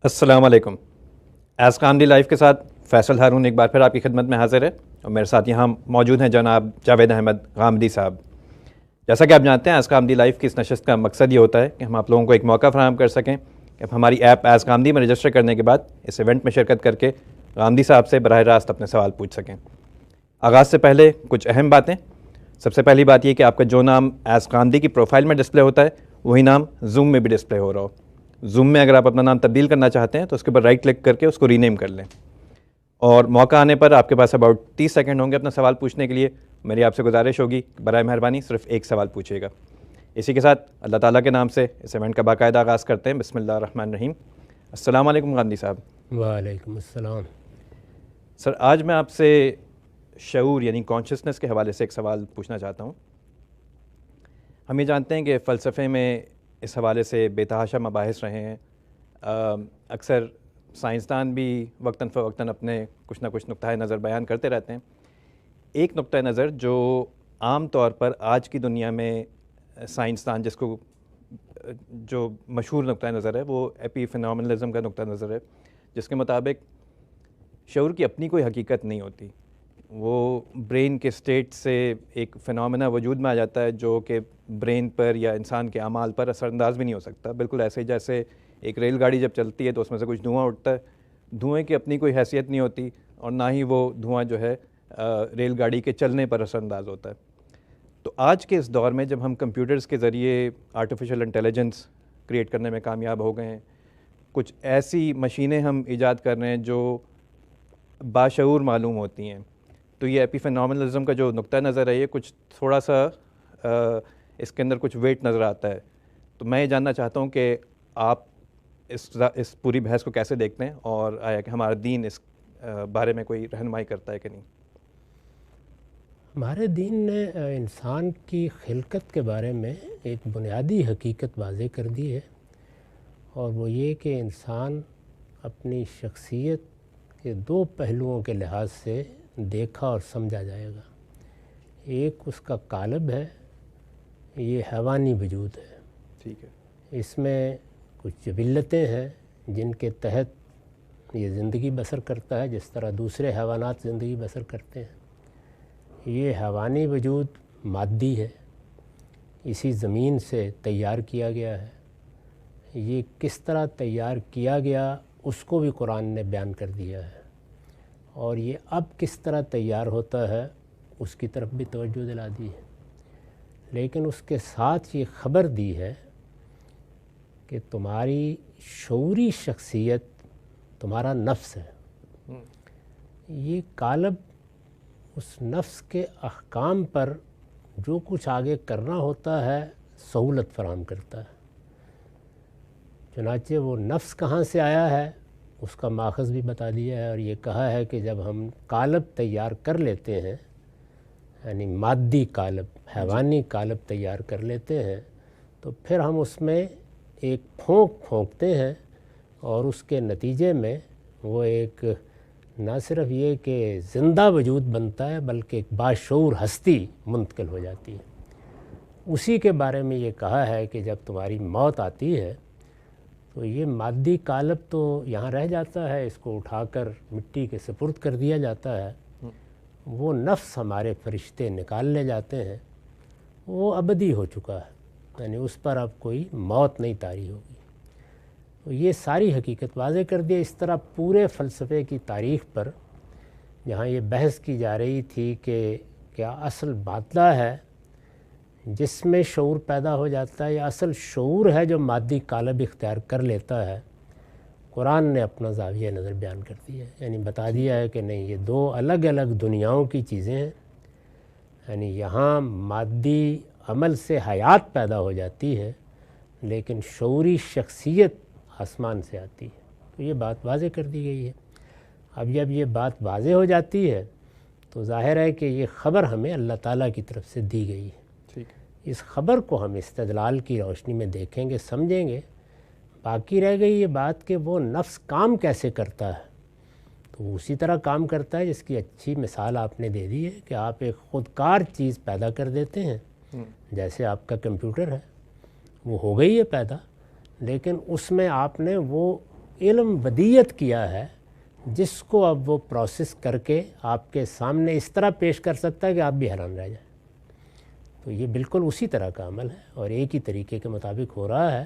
السلام علیکم۔ As کامدی life کے ساتھ فیصل ہارون ایک بار پھر آپ کی خدمت میں حاضر ہے، اور میرے ساتھ یہاں موجود ہیں جناب جاوید احمد غامدی صاحب۔ جیسا کہ آپ جانتے ہیں، ایز کامدی لائف کی اس نشست کا مقصد یہ ہوتا ہے کہ ہم آپ لوگوں کو ایک موقع فراہم کر سکیں کہ ہماری ایپ ایز کامدی میں رجسٹر کرنے کے بعد اس ایونٹ میں شرکت کر کے غامدی صاحب سے براہ راست اپنے سوال پوچھ سکیں۔ آغاز سے پہلے کچھ اہم باتیں۔ سب سے پہلی بات یہ کہ آپ کا جو نام ایز کامدی کی پروفائل میں ڈسپلے ہوتا ہے وہی نام زوم میں بھی ڈسپلے ہو رہا ہو۔ زوم میں اگر آپ اپنا نام تبدیل کرنا چاہتے ہیں تو اس کے اوپر رائٹ کلک کر کے اس کو رینیم کر لیں، اور موقع آنے پر آپ کے پاس اباؤٹ 30 سیکنڈ ہوں گے اپنا سوال پوچھنے کے لیے۔ میری آپ سے گزارش ہوگی کہ برائے مہربانی صرف ایک سوال پوچھیے گا۔ اسی کے ساتھ اللہ تعالیٰ کے نام سے اس ایونٹ کا باقاعدہ آغاز کرتے ہیں۔ بسم اللہ الرحمن الرحیم۔ السلام علیکم غامدی صاحب۔ وعلیکم السلام۔ سر، آج میں آپ سے شعور یعنی کانشسنس کے حوالے سے ایک سوال پوچھنا چاہتا ہوں۔ ہم یہ جانتے ہیں کہ فلسفے میں اس حوالے سے بے تحاشا مباحث رہے ہیں۔ اکثر سائنسدان بھی وقتاً فوقتاً اپنے کچھ نہ کچھ نقطۂ نظر بیان کرتے رہتے ہیں۔ ایک نقطۂ نظر جو عام طور پر آج کی دنیا میں سائنسدان جس کو جو مشہور نقطۂ نظر ہے وہ ایپی فینومنلزم کا نقطۂ نظر ہے، جس کے مطابق شعور کی اپنی کوئی حقیقت نہیں ہوتی۔ وہ برین کے سٹیٹ سے ایک فینومینا وجود میں آ جاتا ہے جو کہ برین پر یا انسان کے اعمال پر اثر انداز بھی نہیں ہو سکتا۔ بالکل ایسے ہی جیسے ایک ریل گاڑی جب چلتی ہے تو اس میں سے کچھ دھواں اٹھتا ہے، دھوئیں کی اپنی کوئی حیثیت نہیں ہوتی، اور نہ ہی وہ دھواں جو ہے ریل گاڑی کے چلنے پر اثر انداز ہوتا ہے۔ تو آج کے اس دور میں جب ہم کمپیوٹرز کے ذریعے آرٹیفیشل انٹیلیجنس کریٹ کرنے میں کامیاب ہو گئے ہیں، کچھ ایسی مشینیں ہم ایجاد کر رہے ہیں جو باشعور معلوم ہوتی ہیں، تو یہ ایپی فینومنلزم کا جو نقطہ نظر ہے یہ کچھ تھوڑا سا اس کے اندر کچھ ویٹ نظر آتا ہے۔ تو میں یہ جاننا چاہتا ہوں کہ آپ اس پوری بحث کو کیسے دیکھتے ہیں، اور آیا کہ ہمارا دین اس بارے میں کوئی رہنمائی کرتا ہے کہ نہیں؟ ہمارے دین نے انسان کی خلقت کے بارے میں ایک بنیادی حقیقت واضح کر دی ہے، اور وہ یہ کہ انسان اپنی شخصیت کے دو پہلوؤں کے لحاظ سے دیکھا اور سمجھا جائے گا۔ ایک اس کا قالب ہے، یہ حیوانی وجود ہے۔ ٹھیک ہے۔ اس میں کچھ جبلتیں ہیں جن کے تحت یہ زندگی بسر کرتا ہے، جس طرح دوسرے حیوانات زندگی بسر کرتے ہیں۔ یہ حیوانی وجود مادی ہے، اسی زمین سے تیار کیا گیا ہے۔ یہ کس طرح تیار کیا گیا اس کو بھی قرآن نے بیان کر دیا ہے، اور یہ اب کس طرح تیار ہوتا ہے اس کی طرف بھی توجہ دلا دی ہے۔ لیکن اس کے ساتھ یہ خبر دی ہے کہ تمہاری شعوری شخصیت تمہارا نفس ہے۔ یہ قالب اس نفس کے احکام پر جو کچھ آگے کرنا ہوتا ہے سہولت فراہم کرتا ہے۔ چنانچہ وہ نفس کہاں سے آیا ہے اس کا ماخذ بھی بتا دیا ہے، اور یہ کہا ہے کہ جب ہم قالب تیار کر لیتے ہیں، یعنی مادی قالب، حیوانی قالب تیار کر لیتے ہیں، تو پھر ہم اس میں ایک پھونکتے ہیں، اور اس کے نتیجے میں وہ ایک نہ صرف یہ کہ زندہ وجود بنتا ہے بلکہ ایک باشعور ہستی منتقل ہو جاتی ہے۔ اسی کے بارے میں یہ کہا ہے کہ جب تمہاری موت آتی ہے تو یہ مادی قالب تو یہاں رہ جاتا ہے، اس کو اٹھا کر مٹی کے سپرد کر دیا جاتا ہے۔ وہ نفس ہمارے فرشتے نکال لے جاتے ہیں، وہ ابدی ہو چکا ہے، یعنی اس پر اب کوئی موت نہیں طاری ہوگی۔ تو یہ ساری حقیقت واضح کر دی۔ اس طرح پورے فلسفے کی تاریخ پر جہاں یہ بحث کی جا رہی تھی کہ کیا اصل باطلہ ہے جس میں شعور پیدا ہو جاتا ہے، یا اصل شعور ہے جو مادی قالب اختیار کر لیتا ہے، قرآن نے اپنا زاویہ نظر بیان کر دیا ہے، یعنی بتا دیا ہے کہ نہیں، یہ دو الگ الگ دنیاؤں کی چیزیں ہیں۔ یعنی یہاں مادی عمل سے حیات پیدا ہو جاتی ہے، لیکن شعوری شخصیت آسمان سے آتی ہے۔ تو یہ بات واضح کر دی گئی ہے۔ اب جب یہ بات واضح ہو جاتی ہے تو ظاہر ہے کہ یہ خبر ہمیں اللہ تعالیٰ کی طرف سے دی گئی ہے۔ اس خبر کو ہم استدلال کی روشنی میں دیکھیں گے، سمجھیں گے۔ باقی رہ گئی یہ بات کہ وہ نفس کام کیسے کرتا ہے، تو اسی طرح کام کرتا ہے جس کی اچھی مثال آپ نے دے دی ہے کہ آپ ایک خودکار چیز پیدا کر دیتے ہیں، جیسے آپ کا کمپیوٹر ہے، وہ ہو گئی ہے پیدا، لیکن اس میں آپ نے وہ علم ودیت کیا ہے جس کو اب وہ پروسیس کر کے آپ کے سامنے اس طرح پیش کر سکتا ہے کہ آپ بھی حیران رہ جائیں. تو یہ بالکل اسی طرح کا عمل ہے اور ایک ہی طریقے کے مطابق ہو رہا ہے.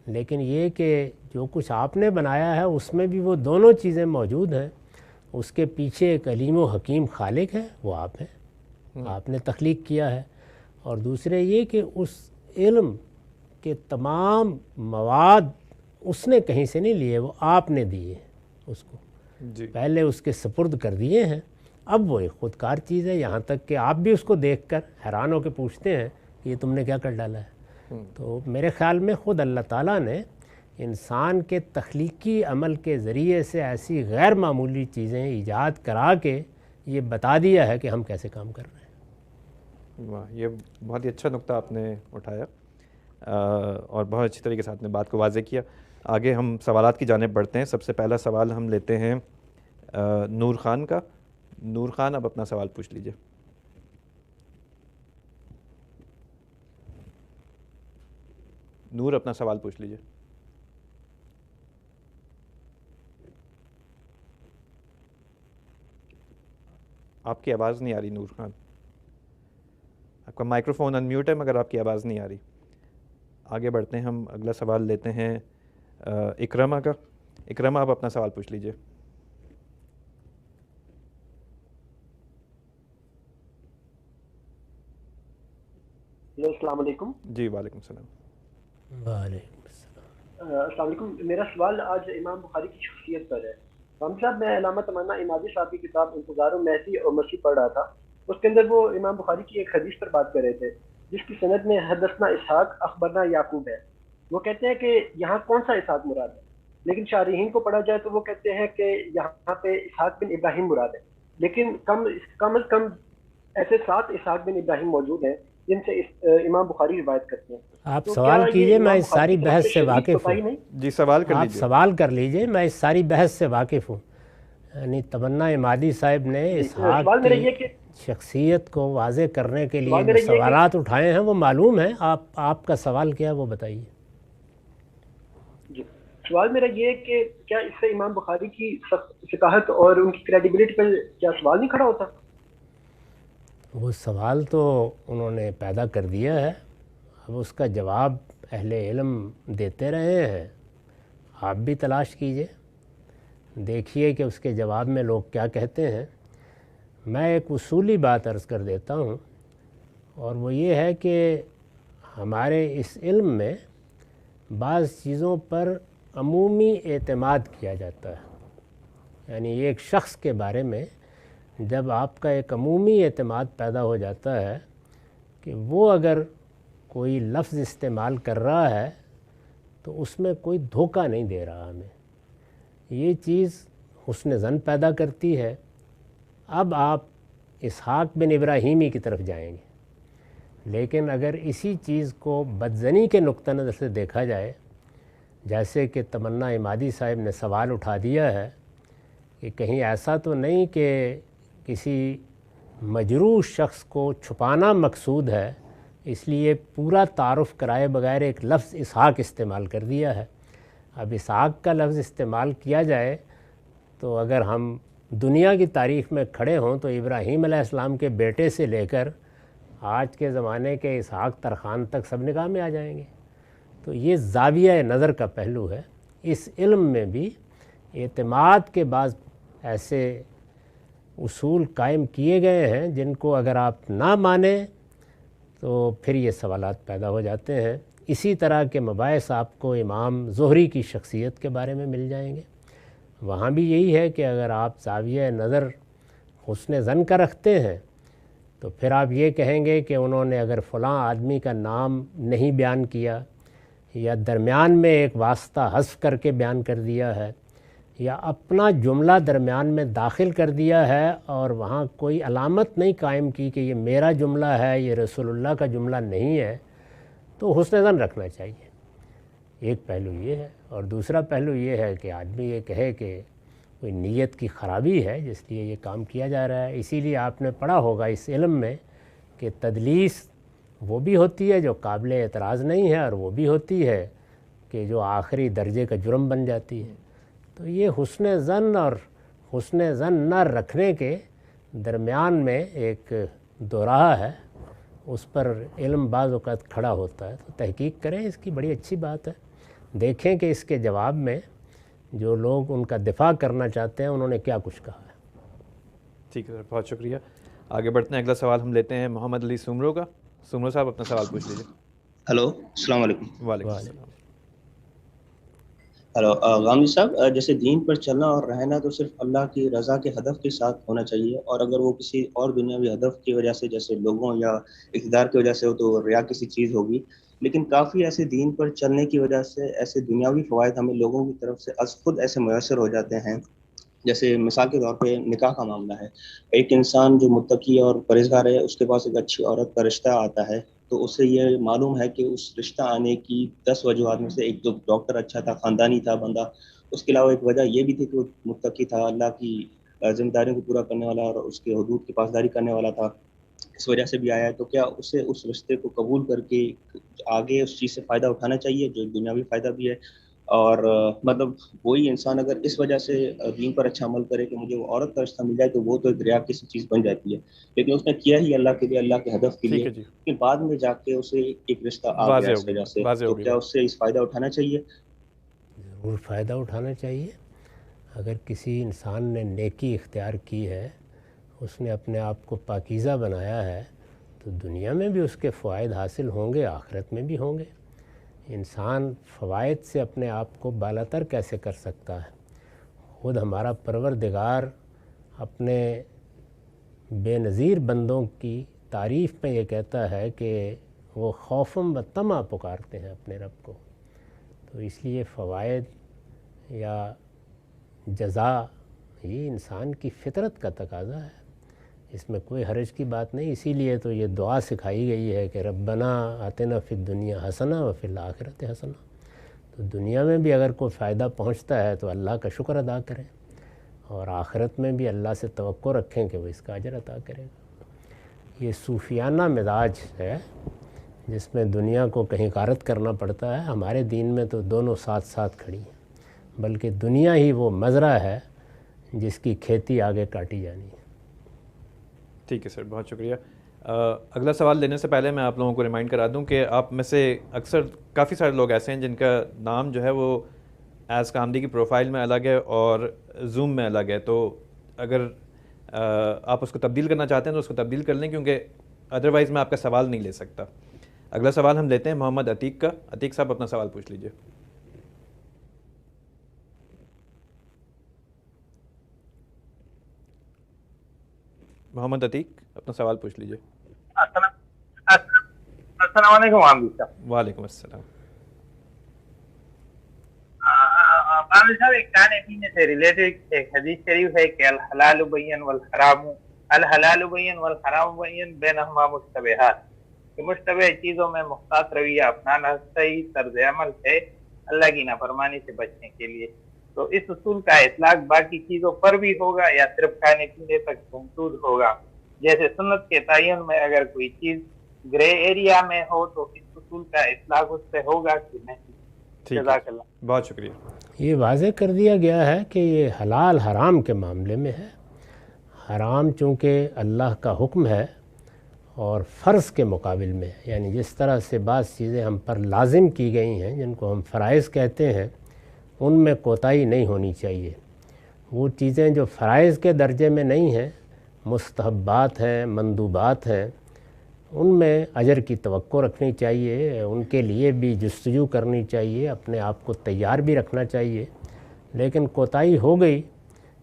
لیکن یہ کہ جو کچھ آپ نے بنایا ہے اس میں بھی وہ دونوں چیزیں موجود ہیں. اس کے پیچھے ایک علیم و حکیم خالق ہے، وہ آپ ہیں، آپ نے تخلیق کیا ہے. اور دوسرے یہ کہ اس علم کے تمام مواد اس نے کہیں سے نہیں لیے، وہ آپ نے دیے اس کو. جی پہلے اس کے سپرد کر دیے ہیں، اب وہ ایک خودکار چیز ہے، یہاں تک کہ آپ بھی اس کو دیکھ کر حیران ہو کے پوچھتے ہیں کہ یہ تم نے کیا کر ڈالا ہے. تو میرے خیال میں خود اللہ تعالیٰ نے انسان کے تخلیقی عمل کے ذریعے سے ایسی غیر معمولی چیزیں ایجاد کرا کے یہ بتا دیا ہے کہ ہم کیسے کام کر رہے ہیں. واہ، یہ بہت ہی اچھا نقطہ آپ نے اٹھایا اور بہت اچھی طریقے سے آپ نے بات کو واضح کیا. آگے ہم سوالات کی جانب بڑھتے ہیں. سب سے پہلا سوال ہم لیتے ہیں نور خان کا. نور خان، اب اپنا سوال پوچھ لیجئے. نور، اپنا سوال پوچھ لیجئے. آپ کی آواز نہیں آ رہی نور خان. آپ کا مائکرو فون ان میوٹ ہے مگر آپ کی آواز نہیں آ رہی. آگے بڑھتے ہیں، ہم اگلا سوال لیتے ہیں اکرما کا. اکرما، آپ اپنا سوال پوچھ لیجئے. السلام علیکم. جی وعلیکم السلام. وعلیکم السلام. السلام علیکم. میرا سوال آج امام بخاری کی شخصیت پر ہے. ہم صاحب، میں علامہ تمنا امادی صاحب کی کتاب انتظار المہدی اور مسیح پڑھ رہا تھا. اس کے اندر وہ امام بخاری کی ایک حدیث پر بات کر رہے تھے جس کی سند میں حدثنا اسحاق اخبرنا یعقوب ہے. وہ کہتے ہیں کہ یہاں کون سا اسحاق مراد ہے، لیکن شارحین کو پڑھا جائے تو وہ کہتے ہیں کہ یہاں پہ اسحاق بن ابراہیم مراد ہے. لیکن کم از کم ایسے 7 اسحاق بن ابراہیم موجود ہیں جن سے امام بخاری روایت کرتے ہیں. آپ سوال کیجئے، میں اس ساری بحث سے واقف ہوں. جی سوال کر آپ لیجئے. سوال کر لیجئے، میں اس ساری بحث سے واقف ہوں. یعنی تمنا امادی صاحب نے اسحاق سوال میرا یہ کی کہ شخصیت کو واضح کرنے کے لیے جو سوالات اٹھائے ہیں وہ معلوم ہیں. آپ کا سوال کیا ہے وہ بتائیے. جی، سوال میرا یہ ہے کہ کیا اس سے امام بخاری کی فقاہت اور ان کی کریڈیبلٹی پر کیا سوال نہیں کھڑا ہوتا؟ وہ سوال تو انہوں نے پیدا کر دیا ہے، اب اس کا جواب اہل علم دیتے رہے ہیں. آپ بھی تلاش کیجئے، دیکھیے کہ اس کے جواب میں لوگ کیا کہتے ہیں. میں ایک اصولی بات عرض کر دیتا ہوں، اور وہ یہ ہے کہ ہمارے اس علم میں بعض چیزوں پر عمومی اعتماد کیا جاتا ہے. یعنی ایک شخص کے بارے میں جب آپ کا ایک عمومی اعتماد پیدا ہو جاتا ہے کہ وہ اگر کوئی لفظ استعمال کر رہا ہے تو اس میں کوئی دھوکہ نہیں دے رہا ہمیں، یہ چیز حسن ظن پیدا کرتی ہے. اب آپ اسحاق بن ابراہیمی کی طرف جائیں گے، لیکن اگر اسی چیز کو بدظنی کے نقطہ نظر سے دیکھا جائے، جیسے کہ تمنا امادی صاحب نے سوال اٹھا دیا ہے کہ کہیں ایسا تو نہیں کہ کسی مجروح شخص کو چھپانا مقصود ہے اس لیے پورا تعارف کرائے بغیر ایک لفظ اسحاق استعمال کر دیا ہے. اب اسحاق کا لفظ استعمال کیا جائے تو اگر ہم دنیا کی تاریخ میں کھڑے ہوں تو ابراہیم علیہ السلام کے بیٹے سے لے کر آج کے زمانے کے اسحاق ترخان تک سب نگاہ میں آ جائیں گے. تو یہ زاویہ نظر کا پہلو ہے. اس علم میں بھی اعتماد کے بعض ایسے اصول قائم کیے گئے ہیں جن کو اگر آپ نہ مانیں تو پھر یہ سوالات پیدا ہو جاتے ہیں. اسی طرح کے مباحث آپ کو امام زہری کی شخصیت کے بارے میں مل جائیں گے. وہاں بھی یہی ہے کہ اگر آپ زاویہ نظر حسن ظن کا رکھتے ہیں تو پھر آپ یہ کہیں گے کہ انہوں نے اگر فلاں آدمی کا نام نہیں بیان کیا یا درمیان میں ایک واسطہ حذف کر کے بیان کر دیا ہے یا اپنا جملہ درمیان میں داخل کر دیا ہے اور وہاں کوئی علامت نہیں قائم کی کہ یہ میرا جملہ ہے، یہ رسول اللہ کا جملہ نہیں ہے، تو حسن ظن رکھنا چاہیے. ایک پہلو یہ ہے. اور دوسرا پہلو یہ ہے کہ آدمی یہ کہے کہ کوئی نیت کی خرابی ہے جس لیے یہ کام کیا جا رہا ہے. اسی لیے آپ نے پڑھا ہوگا اس علم میں کہ تدلیس وہ بھی ہوتی ہے جو قابل اعتراض نہیں ہے، اور وہ بھی ہوتی ہے کہ جو آخری درجے کا جرم بن جاتی ہے. تو یہ حسن ظن اور حسن ظن نہ رکھنے کے درمیان میں ایک دوراہ ہے، اس پر علم بعض اوقات کھڑا ہوتا ہے، تو تحقیق کریں، اس کی بڑی اچھی بات ہے۔ دیکھیں کہ اس کے جواب میں جو لوگ ان کا دفاع کرنا چاہتے ہیں انہوں نے کیا کچھ کہا ہے۔ ٹھیک ہے سر، بہت شکریہ۔ آگے بڑھتے ہیں، اگلا سوال ہم لیتے ہیں محمد علی سومرو کا۔ سومرو صاحب اپنا سوال پوچھ لیجیے۔ ہلو، السلام علیکم۔ وعلیکم السلام۔ ہلو غامدی صاحب، جیسے دین پر چلنا اور رہنا تو صرف اللہ کی رضا کے ہدف کے ساتھ ہونا چاہیے، اور اگر وہ کسی اور دنیاوی ہدف کی وجہ سے جیسے لوگوں یا اقتدار کی وجہ سے ہو تو ریا کسی چیز ہوگی، لیکن کافی ایسے دین پر چلنے کی وجہ سے ایسے دنیاوی فوائد ہمیں لوگوں کی طرف سے از خود ایسے میسر ہو جاتے ہیں۔ جیسے مثال کے طور پہ نکاح کا معاملہ ہے، ایک انسان جو متقی اور پرہیزگار ہے اس کے پاس ایک اچھی عورت کا رشتہ آتا ہے، تو اس سے یہ معلوم ہے کہ اس رشتہ آنے کی 10 وجوہات میں سے ایک تو ڈاکٹر اچھا تھا، خاندانی تھا بندہ، اس کے علاوہ ایک وجہ یہ بھی تھی کہ وہ متقی تھا، اللہ کی ذمہ داریوں کو پورا کرنے والا اور اس کے حدود کی پاسداری کرنے والا تھا، اس وجہ سے بھی آیا ہے۔ تو کیا اسے اس رشتے کو قبول کر کے آگے اس چیز سے فائدہ اٹھانا چاہیے جو دنیاوی فائدہ بھی ہے؟ اور مطلب وہی انسان اگر اس وجہ سے دین پر اچھا عمل کرے کہ مجھے وہ عورت کا رشتہ مل جائے تو وہ تو ایک ریا کسی چیز بن جاتی ہے، لیکن اس نے کیا ہی اللہ کے لیے، اللہ کے ہدف کے ٹھیک لیے، ہے جی، کہ بعد میں جا کے اسے ایک رشتہ آ واضح گیا ہو اس گئی وجہ بات، سے، واضح تو ہو گئی کیا بات۔ اس سے اس فائدہ اٹھانا چاہیے؟ ضرور فائدہ اٹھانا چاہیے۔ اگر کسی انسان نے نیکی اختیار کی ہے، اس نے اپنے آپ کو پاکیزہ بنایا ہے، تو دنیا میں بھی اس کے فوائد حاصل ہوں گے، آخرت میں بھی ہوں گے۔ انسان فوائد سے اپنے آپ کو بالاتر کیسے کر سکتا ہے؟ خود ہمارا پروردگار اپنے بے نظیر بندوں کی تعریف میں یہ کہتا ہے کہ وہ خوفم و طمع پکارتے ہیں اپنے رب کو، تو اس لیے فوائد یا جزا یہ انسان کی فطرت کا تقاضا ہے، اس میں کوئی حرج کی بات نہیں۔ اسی لیے تو یہ دعا سکھائی گئی ہے کہ ربنا آتنا فی الدنیا حسنہ و فی الآخرۃ حسنہ، تو دنیا میں بھی اگر کوئی فائدہ پہنچتا ہے تو اللہ کا شکر ادا کریں، اور آخرت میں بھی اللہ سے توقع رکھیں کہ وہ اس کا اجر عطا کرے گا۔ یہ صوفیانہ مزاج ہے جس میں دنیا کو کہیں غارت کرنا پڑتا ہے، ہمارے دین میں تو دونوں ساتھ ساتھ کھڑی ہیں، بلکہ دنیا ہی وہ مزرعہ ہے جس کی کھیتی آگے کاٹی جانی ہے۔ ٹھیک ہے سر، بہت شکریہ۔ اگلا سوال لینے سے پہلے میں آپ لوگوں کو ریمائنڈ کرا دوں کہ آپ میں سے اکثر کافی سارے لوگ ایسے ہیں جن کا نام جو ہے وہ ایز کامدی کی پروفائل میں الگ ہے اور زوم میں الگ ہے، تو اگر آپ اس کو تبدیل کرنا چاہتے ہیں تو اس کو تبدیل کر لیں، کیونکہ ادروائز میں آپ کا سوال نہیں لے سکتا۔ اگلا سوال ہم لیتے ہیں محمد عتیق کا۔ عتیق صاحب اپنا سوال پوچھ لیجئے۔ محمد عتیق اپنا سوال پوچھ لیجئے۔ السلام علیکم عامر صاحب۔ وعلیکم السلام۔ عامر صاحب، ایک کھانے پینے سے ریلیٹڈ ایک حدیث شریف ہے کہ الحلال بین والحرام بین بینہما مشتبہات، کہ مشتبہ چیزوں میں محتاط رویہ اپنانا صحیح طرز عمل ہے اللہ کی نافرمانی سے بچنے کے لیے۔ تو اس اصول کا اطلاق باقی چیزوں پر بھی ہوگا یا صرف کھانے پینے تک محدود ہوگا؟ جیسے سنت کے تعین میں اگر کوئی چیز گرے ایریا میں ہو تو اس اصول کا اطلاق اس پہ ہوگا کہ نہیں؟ جزاک اللہ۔ بہت شکریہ۔ یہ واضح کر دیا گیا ہے کہ یہ حلال حرام کے معاملے میں ہے۔ حرام چونکہ اللہ کا حکم ہے اور فرض کے مقابل میں، یعنی جس طرح سے بعض چیزیں ہم پر لازم کی گئی ہیں جن کو ہم فرائض کہتے ہیں، ان میں کوتاہی نہیں ہونی چاہیے۔ وہ چیزیں جو فرائض کے درجے میں نہیں ہیں، مستحبات ہیں، مندوبات ہیں، ان میں اجر کی توقع رکھنی چاہیے، ان کے لیے بھی جستجو کرنی چاہیے، اپنے آپ کو تیار بھی رکھنا چاہیے۔ لیکن کوتاہی ہو گئی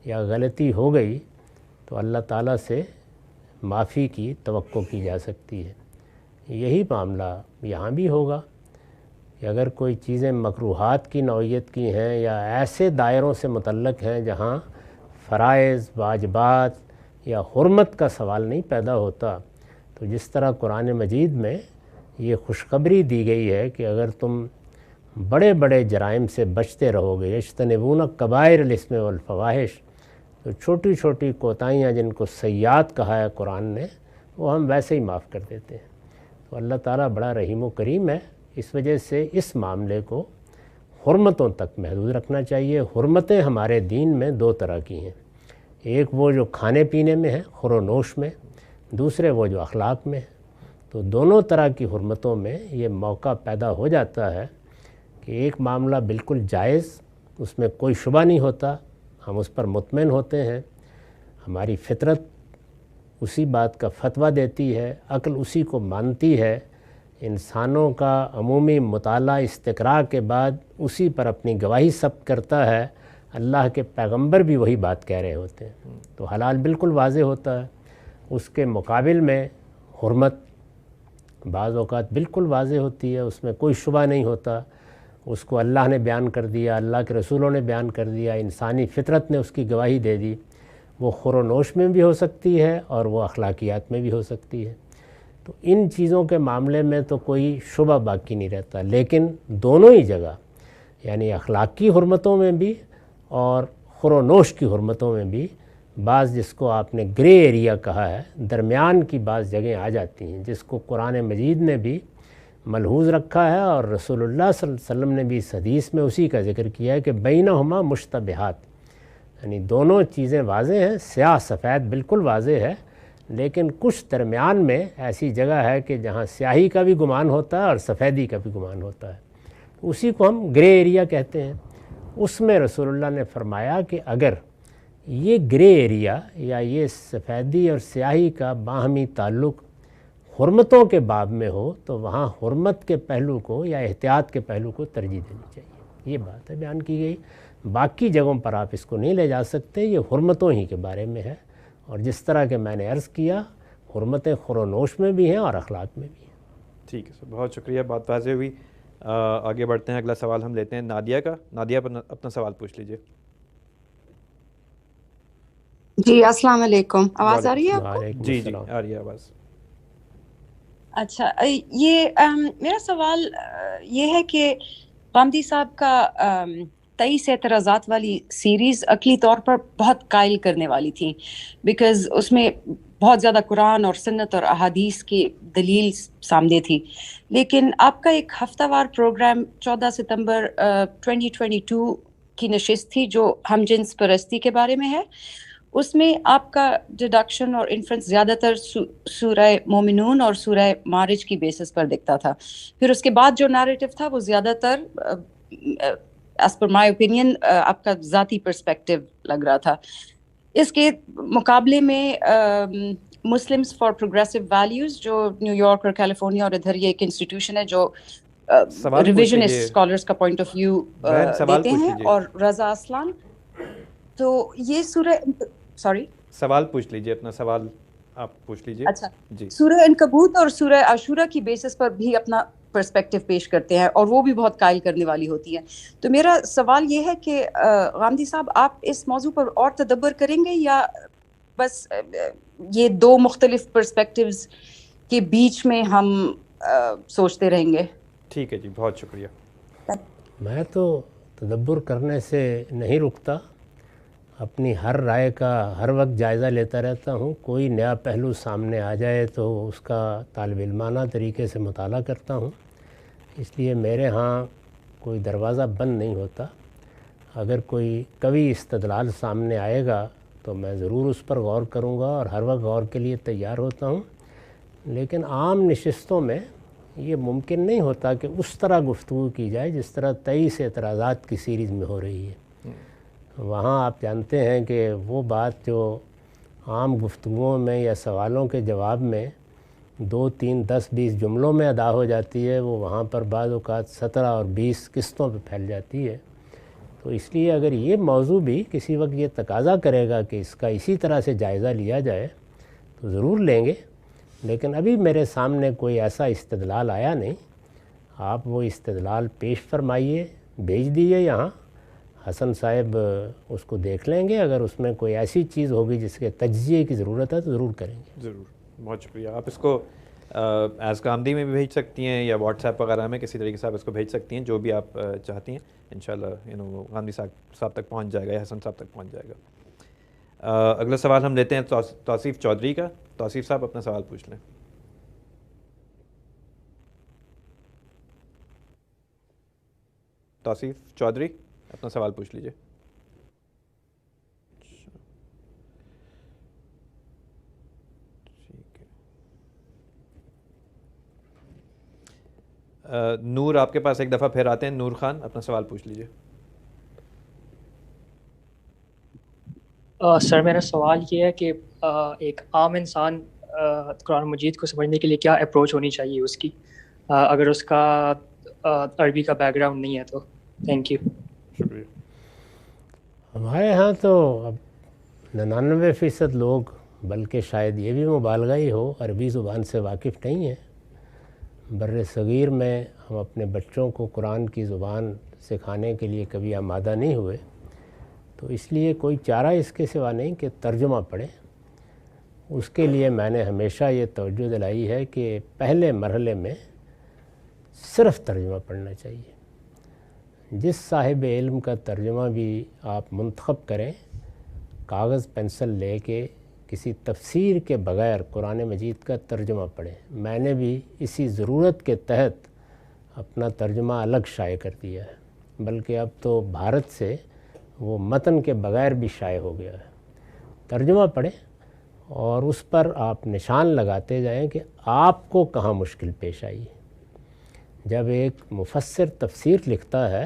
یا غلطی ہو گئی تو اللہ تعالیٰ سے معافی کی توقع کی جا سکتی ہے۔ یہی معاملہ یہاں بھی ہوگا کہ اگر کوئی چیزیں مکروہات کی نوعیت کی ہیں یا ایسے دائروں سے متعلق ہیں جہاں فرائض، واجبات یا حرمت کا سوال نہیں پیدا ہوتا، تو جس طرح قرآن مجید میں یہ خوشخبری دی گئی ہے کہ اگر تم بڑے بڑے جرائم سے بچتے رہو گے، یجتنبون کبائر الاثم والفواحش، تو چھوٹی چھوٹی کوتاہیاں جن کو سیئات کہا ہے قرآن نے، وہ ہم ویسے ہی معاف کر دیتے ہیں۔ تو اللہ تعالیٰ بڑا رحیم و کریم ہے، اس وجہ سے اس معاملے کو حرمتوں تک محدود رکھنا چاہیے۔ حرمتیں ہمارے دین میں دو طرح کی ہیں، ایک وہ جو کھانے پینے میں ہے، خور و نوش میں، دوسرے وہ جو اخلاق میں ہے۔ تو دونوں طرح کی حرمتوں میں یہ موقع پیدا ہو جاتا ہے کہ ایک معاملہ بالکل جائز، اس میں کوئی شبہ نہیں ہوتا، ہم اس پر مطمئن ہوتے ہیں، ہماری فطرت اسی بات کا فتویٰ دیتی ہے، عقل اسی کو مانتی ہے، انسانوں کا عمومی مطالعہ استقراء کے بعد اسی پر اپنی گواہی ثبت کرتا ہے، اللہ کے پیغمبر بھی وہی بات کہہ رہے ہوتے ہیں، تو حلال بالکل واضح ہوتا ہے۔ اس کے مقابل میں حرمت بعض اوقات بالکل واضح ہوتی ہے، اس میں کوئی شبہ نہیں ہوتا، اس کو اللہ نے بیان کر دیا، اللہ کے رسولوں نے بیان کر دیا، انسانی فطرت نے اس کی گواہی دے دی۔ وہ خور و نوش میں بھی ہو سکتی ہے اور وہ اخلاقیات میں بھی ہو سکتی ہے۔ تو ان چیزوں کے معاملے میں تو کوئی شبہ باقی نہیں رہتا، لیکن دونوں ہی جگہ یعنی اخلاقی حرمتوں میں بھی اور خور و نوش کی حرمتوں میں بھی بعض، جس کو آپ نے گرے ایریا کہا ہے، درمیان کی بعض جگہیں آ جاتی ہیں، جس کو قرآن مجید نے بھی ملحوظ رکھا ہے اور رسول اللہ صلی اللہ علیہ وسلم نے بھی اس حدیث میں اسی کا ذکر کیا ہے کہ بینہما مشتبہات، یعنی دونوں چیزیں واضح ہیں، سیاہ سفید بالکل واضح ہے، لیکن کچھ درمیان میں ایسی جگہ ہے کہ جہاں سیاہی کا بھی گمان ہوتا ہے اور سفیدی کا بھی گمان ہوتا ہے، اسی کو ہم گرے ایریا کہتے ہیں۔ اس میں رسول اللہ نے فرمایا کہ اگر یہ گرے ایریا یا یہ سفیدی اور سیاہی کا باہمی تعلق حرمتوں کے باب میں ہو تو وہاں حرمت کے پہلو کو یا احتیاط کے پہلو کو ترجیح دینی چاہیے، یہ بات ہے بیان کی گئی۔ باقی جگہوں پر آپ اس کو نہیں لے جا سکتے، یہ حرمتوں ہی کے بارے میں ہے، اور جس طرح کہ میں نے عرض کیا حرمتیں خور و نوش میں بھی ہیں اور اخلاق میں بھی ہیں۔ ٹھیک ہے سر، بہت شکریہ، بات واضح ہوئی۔ آگے بڑھتے ہیں، اگلا سوال ہم لیتے ہیں نادیہ کا۔ نادیہ اپنا سوال پوچھ لیجئے۔ جی السلام علیکم، آواز آ رہی ہے آپ کو؟ وعلیکم جی جی السلام۔ آ رہی ہے آواز۔ اچھا، یہ میرا سوال یہ ہے کہ غامدی صاحب کا 23 اعتراضات والی سیریز عقلی طور پر بہت قائل کرنے والی تھی، بیکاز اس میں بہت زیادہ قرآن اور سنت اور احادیث کی دلیل سامنے تھی، لیکن آپ کا ایک ہفتہ وار پروگرام 14 ستمبر 2022 کی نشست تھی جو ہم جنس پرستی کے بارے میں ہے، اس میں آپ کا ڈیڈکشن اور انفرنس زیادہ تر سورہ مومنون اور سورہ معارج کی بیسس پر دکھتا تھا۔ پھر اس کے بعد جو نیریٹو تھا وہ زیادہ تر ایز پر مائی اوپینین آپ کا ذاتی پرسپیکٹیو لگ رہا تھا۔ اس کے مقابلے میں مسلمس فار پروگریسو ویلیوز جو نیو یارک اور کیلیفورنیا اور ادھر یہ ایک انسٹیٹیوشن ہے جو ریویژنسٹ اسکالرس کا پوائنٹ آف ویو دیتے ہیں، اور رضا اسلام، تو یہ سوال پوچھ لیجئے، اپنا سوال آپ پوچھ لیجئے۔ اچھا جی، سورہ عنکبوت اور سورہ عاشورہ کی بیسس پر بھی اپنا پرسپیکٹیو پیش کرتے ہیں اور وہ بھی بہت قائل کرنے والی ہوتی ہے۔ تو میرا سوال یہ ہے کہ غامدی صاحب آپ اس موضوع پر اور تدبر کریں گے یا بس یہ دو مختلف پرسپیکٹیوز کے بیچ میں ہم سوچتے رہیں گے؟ ٹھیک ہے جی، بہت شکریہ۔ میں تو تدبر کرنے سے نہیں رکتا، اپنی ہر رائے کا ہر وقت جائزہ لیتا رہتا ہوں، کوئی نیا پہلو سامنے آ جائے تو اس کا طالب علمانہ طریقے سے مطالعہ کرتا ہوں، اس لیے میرے ہاں کوئی دروازہ بند نہیں ہوتا۔ اگر کوئی قوی استدلال سامنے آئے گا تو میں ضرور اس پر غور کروں گا اور ہر وقت غور کے لیے تیار ہوتا ہوں، لیکن عام نشستوں میں یہ ممکن نہیں ہوتا کہ اس طرح گفتگو کی جائے جس طرح 23 اعتراضات کی سیریز میں ہو رہی ہے۔ وہاں آپ جانتے ہیں کہ وہ بات جو عام گفتگوؤں میں یا سوالوں کے جواب میں 2 3 10 20 جملوں میں ادا ہو جاتی ہے، وہ وہاں پر بعض اوقات 17 اور 20 قسطوں پہ پھیل جاتی ہے۔ تو اس لیے اگر یہ موضوع بھی کسی وقت یہ تقاضا کرے گا کہ اس کا اسی طرح سے جائزہ لیا جائے تو ضرور لیں گے، لیکن ابھی میرے سامنے کوئی ایسا استدلال آیا نہیں۔ آپ وہ استدلال پیش فرمائیے، بھیج دیجیے یہاں، حسن صاحب اس کو دیکھ لیں گے، اگر اس میں کوئی ایسی چیز ہوگی جس کے تجزیے کی ضرورت ہے تو ضرور کریں گے۔ ضرور، بہت شکریہ۔ آپ اس کو ایز غامدی میں بھی بھیج سکتی ہیں یا واٹس ایپ وغیرہ میں کسی طریقے سے آپ اس کو بھیج سکتی ہیں، جو بھی آپ چاہتی ہیں، انشاءاللہ غامدی صاحب تک پہنچ جائے گا یا حسن صاحب تک پہنچ جائے گا۔ اگلا سوال ہم لیتے ہیں توصیف چودھری کا۔ توصیف صاحب اپنا سوال پوچھ لیں۔ توصیف چودھری اپنا سوال پوچھ لیجیے. نور آپ کے پاس ایک دفعہ پھر آتے ہیں. نور خان اپنا سوال پوچھ لیجیے. سر میرا سوال یہ ہے کہ ایک عام انسان قرآن مجید کو سمجھنے کے لیے کیا اپروچ ہونی چاہیے اس کی، اگر اس کا عربی کا بیک گراؤنڈ نہیں ہے تو. Thank you. شکریہ. ہمارے ہاں تو اب 99% لوگ، بلکہ شاید یہ بھی مبالغہ ہی ہو، عربی زبان سے واقف نہیں ہیں. بر صغیر میں ہم اپنے بچوں کو قرآن کی زبان سکھانے کے لیے کبھی آمادہ نہیں ہوئے، تو اس لیے کوئی چارہ اس کے سوا نہیں کہ ترجمہ پڑھیں. اس کے لیے میں نے ہمیشہ یہ توجہ دلائی ہے کہ پہلے مرحلے میں صرف ترجمہ پڑھنا چاہیے. جس صاحب علم کا ترجمہ بھی آپ منتخب کریں، کاغذ پنسل لے کے کسی تفسیر کے بغیر قرآن مجید کا ترجمہ پڑھیں. میں نے بھی اسی ضرورت کے تحت اپنا ترجمہ الگ شائع کر دیا ہے، بلکہ اب تو بھارت سے وہ متن کے بغیر بھی شائع ہو گیا ہے. ترجمہ پڑھیں اور اس پر آپ نشان لگاتے جائیں کہ آپ کو کہاں مشکل پیش آئی. جب ایک مفسر تفسیر لکھتا ہے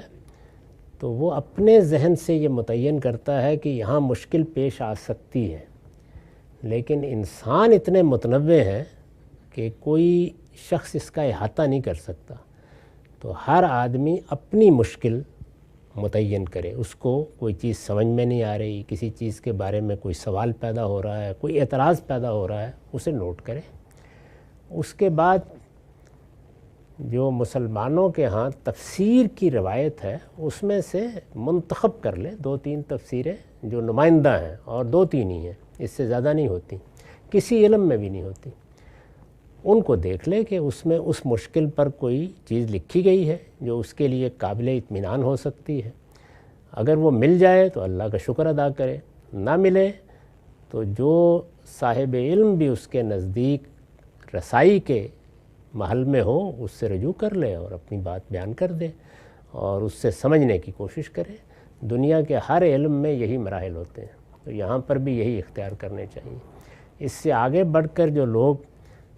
تو وہ اپنے ذہن سے یہ متعین کرتا ہے کہ یہاں مشکل پیش آ سکتی ہے، لیکن انسان اتنے متنوع ہیں کہ کوئی شخص اس کا احاطہ نہیں کر سکتا. تو ہر آدمی اپنی مشکل متعین کرے. اس کو کوئی چیز سمجھ میں نہیں آ رہی، کسی چیز کے بارے میں کوئی سوال پیدا ہو رہا ہے، کوئی اعتراض پیدا ہو رہا ہے، اسے نوٹ کرے. اس کے بعد جو مسلمانوں کے ہاں تفسیر کی روایت ہے اس میں سے منتخب کر لے 2-3 تفسیریں جو نمائندہ ہیں، اور 2-3 ہی ہیں، اس سے زیادہ نہیں ہوتی، کسی علم میں بھی نہیں ہوتی. ان کو دیکھ لے کہ اس میں اس مشکل پر کوئی چیز لکھی گئی ہے جو اس کے لیے قابل اطمینان ہو سکتی ہے. اگر وہ مل جائے تو اللہ کا شکر ادا کرے، نہ ملے تو جو صاحب علم بھی اس کے نزدیک رسائی کے محل میں ہو اس سے رجوع کر لے اور اپنی بات بیان کر دے اور اس سے سمجھنے کی کوشش کرے. دنیا کے ہر علم میں یہی مراحل ہوتے ہیں، تو یہاں پر بھی یہی اختیار کرنے چاہیے. اس سے آگے بڑھ کر جو لوگ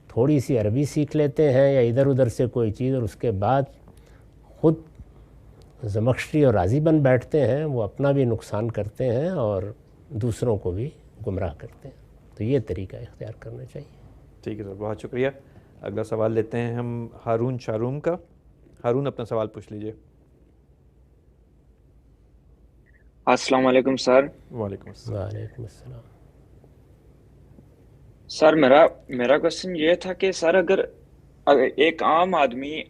تھوڑی سی عربی سیکھ لیتے ہیں یا ادھر ادھر سے کوئی چیز اور اس کے بعد خود زمخشری اور راضی بن بیٹھتے ہیں، وہ اپنا بھی نقصان کرتے ہیں اور دوسروں کو بھی گمراہ کرتے ہیں. تو یہ طریقہ اختیار کرنا چاہیے. ٹھیک ہے سر، بہت شکریہ. اگلا سوال لیتے ہیں ہم ہارون شاروم کا. ہارون اپنا سوال پوچھ لیجئے. السلام علیکم سر. وعلیکم السلام. وعلیکم السلام. سر میرا کوشچن یہ تھا کہ سر اگر ایک عام آدمی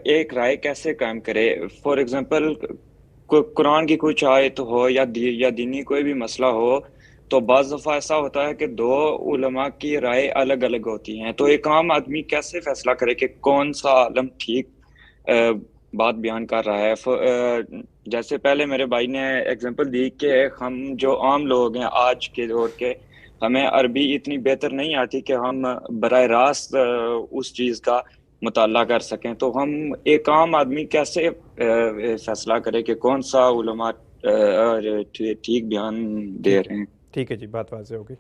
ایک رائے کیسے قائم کرے؟ فار ایگزامپل قرآن کی کچھ آیت ہو یا دینی کوئی بھی مسئلہ ہو تو بعض دفعہ ایسا ہوتا ہے کہ 2 علماء کی رائے الگ الگ ہوتی ہیں، تو ایک عام آدمی کیسے فیصلہ کرے کہ کون سا عالم ٹھیک بات بیان کر رہا ہے؟ جیسے پہلے میرے بھائی نے ایگزامپل دی کہ ہم جو عام لوگ ہیں آج کے دور کے، ہمیں عربی اتنی بہتر نہیں آتی کہ ہم براہ راست اس چیز کا مطالعہ کر سکیں، تو ہم ایک عام آدمی کیسے فیصلہ کرے کہ کون سا علماء ٹھیک بیان دے رہے ہیں؟ ٹھیک ہے جی، بات واضح ہوگی.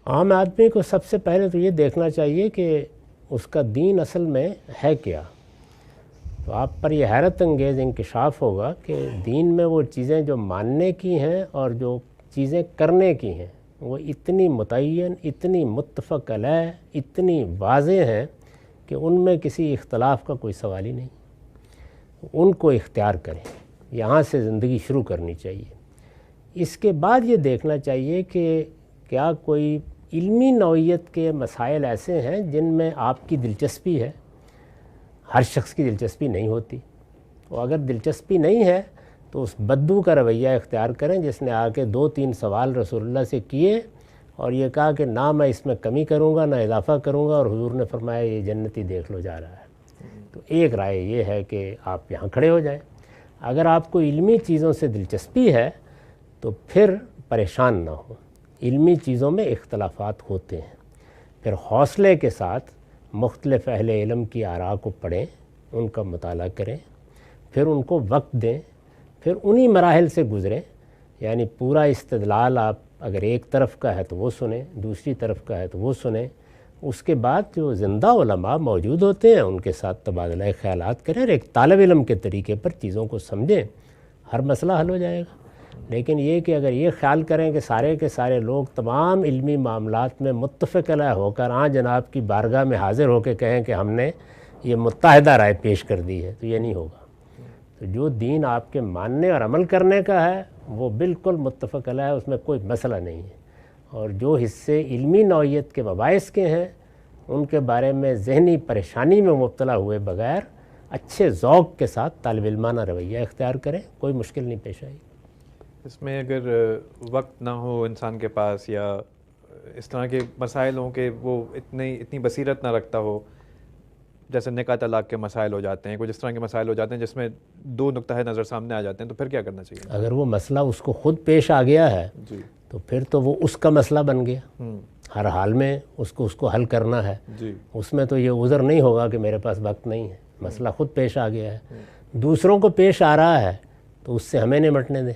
عام آدمی کو سب سے پہلے تو یہ دیکھنا چاہیے کہ اس کا دین اصل میں ہے کیا. تو آپ پر یہ حیرت انگیز انکشاف ہوگا کہ دین میں وہ چیزیں جو ماننے کی ہیں اور جو چیزیں کرنے کی ہیں وہ اتنی متعین، اتنی متفق علیہ، اتنی واضح ہیں کہ ان میں کسی اختلاف کا کوئی سوال ہی نہیں. ان کو اختیار کریں، یہاں سے زندگی شروع کرنی چاہیے. اس کے بعد یہ دیکھنا چاہیے کہ کیا کوئی علمی نوعیت کے مسائل ایسے ہیں جن میں آپ کی دلچسپی ہے. ہر شخص کی دلچسپی نہیں ہوتی، تو اگر دلچسپی نہیں ہے تو اس بدو کا رویہ اختیار کریں جس نے آ کے 2-3 سوال رسول اللہ سے کیے اور یہ کہا کہ نہ میں اس میں کمی کروں گا نہ اضافہ کروں گا، اور حضور نے فرمایا یہ جنتی دیکھ لو جا رہا ہے. تو ایک رائے یہ ہے کہ آپ یہاں کھڑے ہو جائیں. اگر آپ کو علمی چیزوں سے دلچسپی ہے تو پھر پریشان نہ ہو. علمی چیزوں میں اختلافات ہوتے ہیں، پھر حوصلے کے ساتھ مختلف اہل علم کی آراء کو پڑھیں، ان کا مطالعہ کریں، پھر ان کو وقت دیں، پھر انہی مراحل سے گزریں. یعنی پورا استدلال آپ اگر ایک طرف کا ہے تو وہ سنیں، دوسری طرف کا ہے تو وہ سنیں. اس کے بعد جو زندہ علماء موجود ہوتے ہیں ان کے ساتھ تبادلہ خیالات کریں اور ایک طالب علم کے طریقے پر چیزوں کو سمجھیں، ہر مسئلہ حل ہو جائے گا. لیکن یہ کہ اگر یہ خیال کریں کہ سارے کے سارے لوگ تمام علمی معاملات میں متفق علیہ ہو کر جناب کی بارگاہ میں حاضر ہو کے کہیں کہ ہم نے یہ متحدہ رائے پیش کر دی ہے، تو یہ نہیں ہوگا. تو جو دین آپ کے ماننے اور عمل کرنے کا ہے وہ بالکل متفق علیہ ہے، اس میں کوئی مسئلہ نہیں ہے. اور جو حصے علمی نوعیت کے مباحث کے ہیں ان کے بارے میں ذہنی پریشانی میں مبتلا ہوئے بغیر اچھے ذوق کے ساتھ طالب علمانہ رویہ اختیار کریں، کوئی مشکل نہیں پیش آئی. اس میں اگر وقت نہ ہو انسان کے پاس یا اس طرح کے مسائل ہوں کہ وہ اتنی بصیرت نہ رکھتا ہو، جیسے نکاح طلاق کے مسائل ہو جاتے ہیں، کچھ اس طرح کے مسائل ہو جاتے ہیں جس میں دو نقطہ نظر سامنے آ جاتے ہیں، تو پھر کیا کرنا چاہیے؟ اگر وہ مسئلہ اس کو خود پیش آ گیا ہے جی تو پھر تو وہ اس کا مسئلہ بن گیا، ہر حال میں اس کو حل کرنا ہے. جی اس میں تو یہ عذر نہیں ہوگا کہ میرے پاس وقت نہیں ہے، مسئلہ خود پیش آ گیا ہے. دوسروں کو پیش آ رہا ہے تو اس سے ہمیں نمٹنے دیں،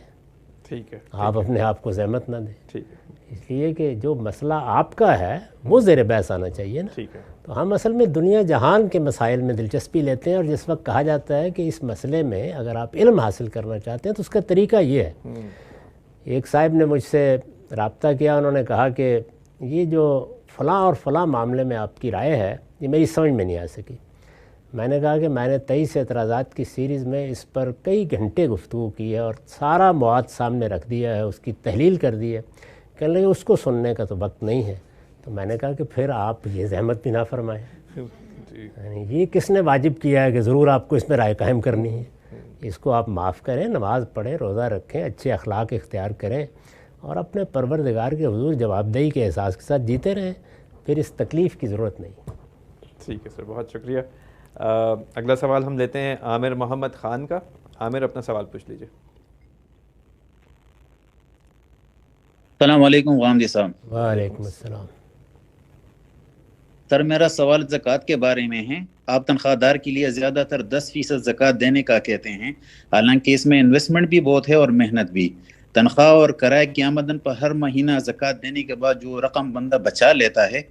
ٹھیک ہے، آپ اپنے آپ کو زحمت نہ دیں. ٹھیک ہے، اس لیے کہ جو مسئلہ آپ کا ہے وہ زیر بحث آنا چاہیے نا. ٹھیک ہے. تو ہم اصل میں دنیا جہان کے مسائل میں دلچسپی لیتے ہیں، اور جس وقت کہا جاتا ہے کہ اس مسئلے میں اگر آپ علم حاصل کرنا چاہتے ہیں تو اس کا طریقہ یہ ہے. ایک صاحب نے مجھ سے رابطہ کیا، انہوں نے کہا کہ یہ جو فلاں اور فلاں معاملے میں آپ کی رائے ہے یہ میری سمجھ میں نہیں آ سکی. میں نے کہا کہ میں نے 23 اعتراضات کی سیریز میں اس پر کئی گھنٹے گفتگو کی ہے اور سارا مواد سامنے رکھ دیا ہے، اس کی تحلیل کر دی ہے. کہنے لگے اس کو سننے کا تو وقت نہیں ہے. تو میں نے کہا کہ پھر آپ یہ زحمت بھی نہ فرمائیں. یعنی یہ کس نے واجب کیا ہے کہ ضرور آپ کو اس میں رائے قائم کرنی ہے؟ اس کو آپ معاف کریں، نماز پڑھیں، روزہ رکھیں، اچھے اخلاق اختیار کریں اور اپنے پروردگار کے حضور جوابدہی کے احساس کے ساتھ جیتے رہیں. پھر اس تکلیف کی ضرورت نہیں. ٹھیک ہے سر، بہت شکریہ. اگلا سوال ہم لیتے ہیں عامر محمد خان کا. عامر اپنا سوال پوچھ لیجیے. السلام علیکم غامدی صاحب. وعلیکم السلام. سر میرا سوال زکوٰۃ کے بارے میں ہے. آپ تنخواہ دار کے لیے زیادہ تر 10% زکوٰۃ دینے کا کہتے ہیں، حالانکہ اس میں انویسٹمنٹ بھی بہت ہے اور محنت بھی. تنخواہ اور کرائے کی آمدن پر ہر مہینہ زکوٰۃ دینے کے بعد جو رقم بندہ بچا لیتا ہے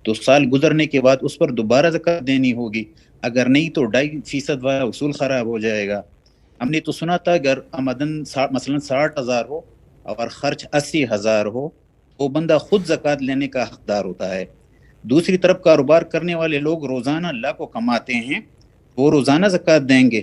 تو سال گزرنے کے بعد اس پر دوبارہ زکوٰۃ دینی ہوگی، اگر نہیں تو 2.5% والا اصول خراب ہو جائے گا. ہم نے تو سنا تھا اگر آمدن مثلا 60,000 ہو اور خرچ 80,000 ہو تو بندہ خود زکوٰۃ لینے کا حقدار ہوتا ہے. دوسری طرف کاروبار کرنے والے لوگ روزانہ لاکھوں کماتے ہیں، وہ روزانہ زکوٰۃ دیں گے.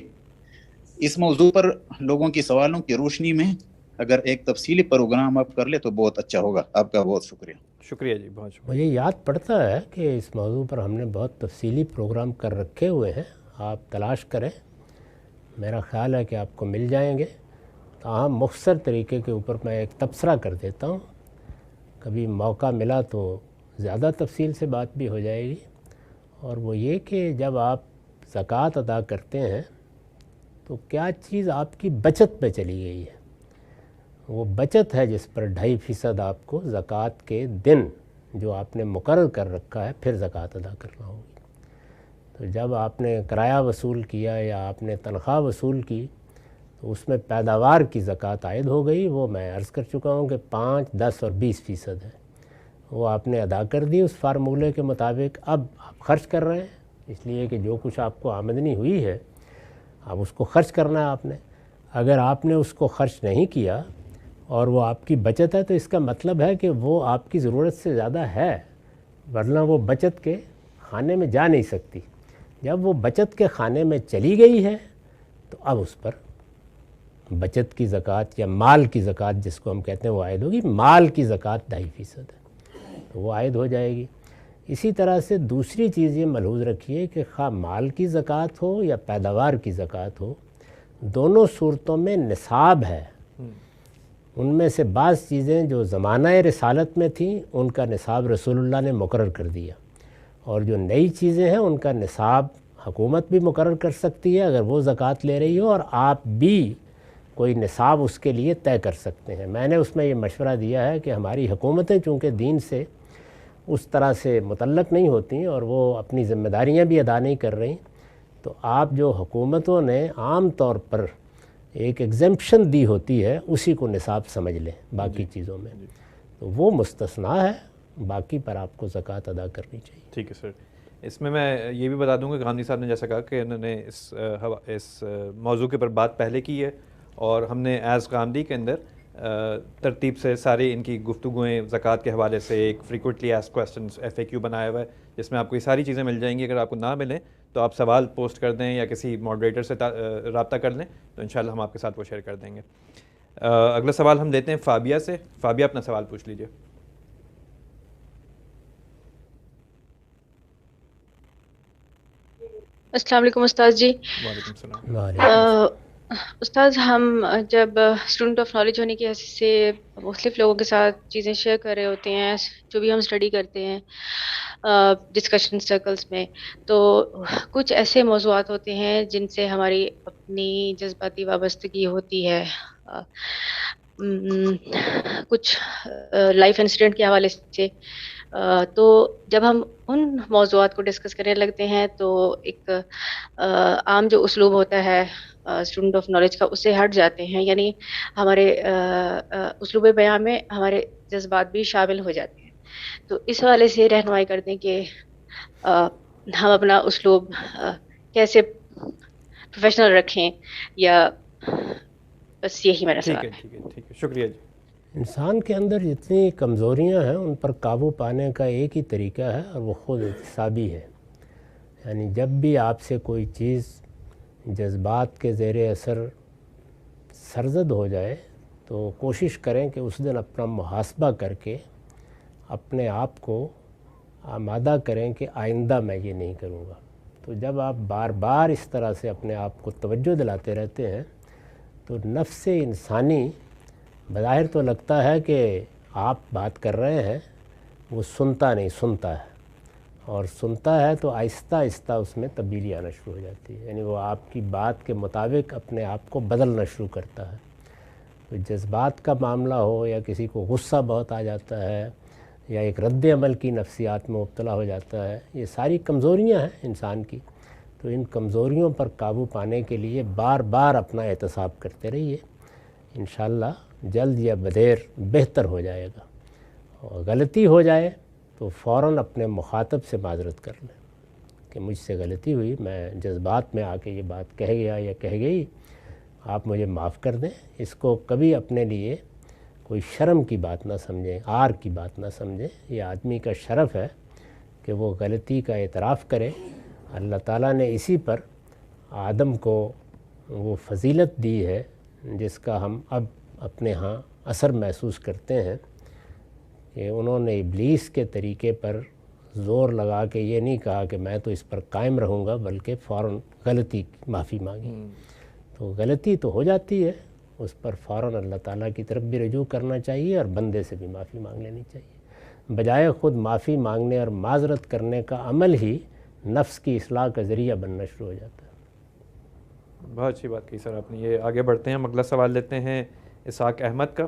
اس موضوع پر لوگوں کی سوالوں کی روشنی میں اگر ایک تفصیلی پروگرام آپ کر لیں تو بہت اچھا ہوگا. آپ کا بہت شکریہ. شکریہ جی، بہت شکریہ. مجھے یاد پڑتا ہے کہ اس موضوع پر ہم نے بہت تفصیلی پروگرام کر رکھے ہوئے ہیں، آپ تلاش کریں، میرا خیال ہے کہ آپ کو مل جائیں گے. تاہم مختصر طریقے کے اوپر میں ایک تبصرہ کر دیتا ہوں، کبھی موقع ملا تو زیادہ تفصیل سے بات بھی ہو جائے گی. اور وہ یہ کہ جب آپ زکوٰۃ ادا کرتے ہیں تو کیا چیز آپ کی بچت پہ چلی گئی ہے، وہ بچت ہے جس پر 2.5% آپ کو زکوٰۃ کے دن جو آپ نے مقرر کر رکھا ہے پھر زکوٰۃ ادا کرنا ہوگی. تو جب آپ نے کرایہ وصول کیا یا آپ نے تنخواہ وصول کی تو اس میں پیداوار کی زکوٰۃ عائد ہو گئی. وہ میں عرض کر چکا ہوں کہ 5, 10 اور 20% ہے، وہ آپ نے ادا کر دی اس فارمولے کے مطابق. اب آپ خرچ کر رہے ہیں، اس لیے کہ جو کچھ آپ کو آمدنی ہوئی ہے اب اس کو خرچ کرنا ہے آپ نے. اگر آپ نے اس کو خرچ نہیں کیا اور وہ آپ کی بچت ہے تو اس کا مطلب ہے کہ وہ آپ کی ضرورت سے زیادہ ہے، ورنہ وہ بچت کے خانے میں جا نہیں سکتی. جب وہ بچت کے خانے میں چلی گئی ہے تو اب اس پر بچت کی زکوٰۃ یا مال کی زکوٰۃ جس کو ہم کہتے ہیں وہ عائد ہوگی. مال کی زکوٰۃ 2.5% ہے تو وہ عائد ہو جائے گی. اسی طرح سے دوسری چیز یہ ملحوظ رکھیے کہ خواہ مال کی زکوٰۃ ہو یا پیداوار کی زکوٰۃ ہو، دونوں صورتوں میں نصاب ہے. ان میں سے بعض چیزیں جو زمانہ رسالت میں تھیں ان کا نصاب رسول اللہ نے مقرر کر دیا، اور جو نئی چیزیں ہیں ان کا نصاب حکومت بھی مقرر کر سکتی ہے اگر وہ زکوٰۃ لے رہی ہو، اور آپ بھی کوئی نصاب اس کے لیے طے کر سکتے ہیں. میں نے اس میں یہ مشورہ دیا ہے کہ ہماری حکومتیں چونکہ دین سے اس طرح سے متعلق نہیں ہوتی اور وہ اپنی ذمہ داریاں بھی ادا نہیں کر رہی، تو آپ جو حکومتوں نے عام طور پر ایک ایگزمپشن دی ہوتی ہے اسی کو نصاب سمجھ لیں باقی چیزوں میں، تو وہ مستثنا ہے، باقی پر آپ کو زکوٰۃ ادا کرنی چاہیے۔ ٹھیک ہے سر، اس میں یہ بھی بتا دوں کہ گاندھی صاحب نے جیسا کہا کہ انہوں نے اس موضوع کے پر بات پہلے کی ہے، اور ہم نے ایز گاندھی کے اندر ترتیب سے ساری ان کی گفتگویں زکوٰۃ کے حوالے سے ایک فریکوینٹلی آسک کویسچنز FAQ بنایا ہوا ہے، جس میں آپ کو یہ ساری چیزیں مل جائیں گی۔ اگر آپ کو نہ ملیں تو آپ سوال پوسٹ کر دیں یا کسی ماڈریٹر سے رابطہ کر لیں، تو انشاءاللہ ہم آپ کے ساتھ وہ شیئر کر دیں گے۔ اگلا سوال ہم دیتے ہیں فابیہ سے۔ فابیہ اپنا سوال پوچھ لیجیے۔ السلام علیکم استاد جی۔ وعلیکم السلام۔ استاد، ہم جب اسٹوڈنٹ آف نالج ہونے کی حیثیت سے مختلف لوگوں کے ساتھ چیزیں شیئر کر رہے ہوتے ہیں، جو بھی ہم اسٹڈی کرتے ہیں ڈسکشن سرکلز میں، تو کچھ ایسے موضوعات ہوتے ہیں جن سے ہماری اپنی جذباتی وابستگی ہوتی ہے، کچھ لائف انسیڈنٹ کے حوالے سے، تو جب ہم ان موضوعات کو ڈسکس کرنے لگتے ہیں تو ایک عام جو اسلوب ہوتا ہے اسٹوڈنٹ آف نالج کا، اس سے ہٹ جاتے ہیں، یعنی ہمارے اسلوب بیان میں ہمارے جذبات بھی شامل ہو جاتے ہیں۔ تو اس حوالے سے رہنمائی کر دیں کہ ہم اپنا اسلوب کیسے پروفیشنل رکھیں، یا بس یہی میرا سوال ہے۔ ٹھیک ہے، شکریہ جی۔ انسان کے اندر جتنی کمزوریاں ہیں ان پر قابو پانے کا ایک ہی طریقہ ہے، اور وہ خود احتسابی ہے۔ یعنی جب بھی آپ سے کوئی چیز جذبات کے زیر اثر سرزد ہو جائے تو کوشش کریں کہ اس دن اپنا محاسبہ کر کے اپنے آپ کو آمادہ کریں کہ آئندہ میں یہ نہیں کروں گا۔ تو جب آپ بار بار اس طرح سے اپنے آپ کو توجہ دلاتے رہتے ہیں تو نفس انسانی بظاہر تو لگتا ہے کہ آپ بات کر رہے ہیں، وہ سنتا نہیں، سنتا ہے، اور سنتا ہے تو آہستہ آہستہ اس میں تبدیلی آنا شروع ہو جاتی ہے، یعنی وہ آپ کی بات کے مطابق اپنے آپ کو بدلنا شروع کرتا ہے۔ تو جذبات کا معاملہ ہو، یا کسی کو غصہ بہت آ جاتا ہے، یا ایک رد عمل کی نفسیات میں مبتلا ہو جاتا ہے، یہ ساری کمزوریاں ہیں انسان کی۔ تو ان کمزوریوں پر قابو پانے کے لیے بار بار اپنا احتساب کرتے رہیے، انشاءاللہ جلد یا بدیر بہتر ہو جائے گا۔ اور غلطی ہو جائے تو فوراً اپنے مخاطب سے معذرت کر لیں کہ مجھ سے غلطی ہوئی، میں جذبات میں آ کے یہ بات کہہ گیا یا کہہ گئی، آپ مجھے معاف کر دیں۔ اس کو کبھی اپنے لیے کوئی شرم کی بات نہ سمجھیں، عار کی بات نہ سمجھیں۔ یہ آدمی کا شرف ہے کہ وہ غلطی کا اعتراف کرے۔ اللہ تعالیٰ نے اسی پر آدم کو وہ فضیلت دی ہے جس کا ہم اب اپنے ہاں اثر محسوس کرتے ہیں، کہ انہوں نے ابلیس کے طریقے پر زور لگا کے یہ نہیں کہا کہ میں تو اس پر قائم رہوں گا، بلکہ فوراً غلطی کی معافی مانگی۔ تو غلطی تو ہو جاتی ہے، اس پر فوراً اللہ تعالیٰ کی طرف بھی رجوع کرنا چاہیے، اور بندے سے بھی معافی مانگ لینی چاہیے۔ بجائے خود معافی مانگنے اور معذرت کرنے کا عمل ہی نفس کی اصلاح کا ذریعہ بننا شروع ہو جاتا ہے۔ بہت اچھی بات کی سر آپ نے۔ یہ آگے بڑھتے ہیں، ہم اگلا سوال لیتے ہیں اسحاق احمد کا۔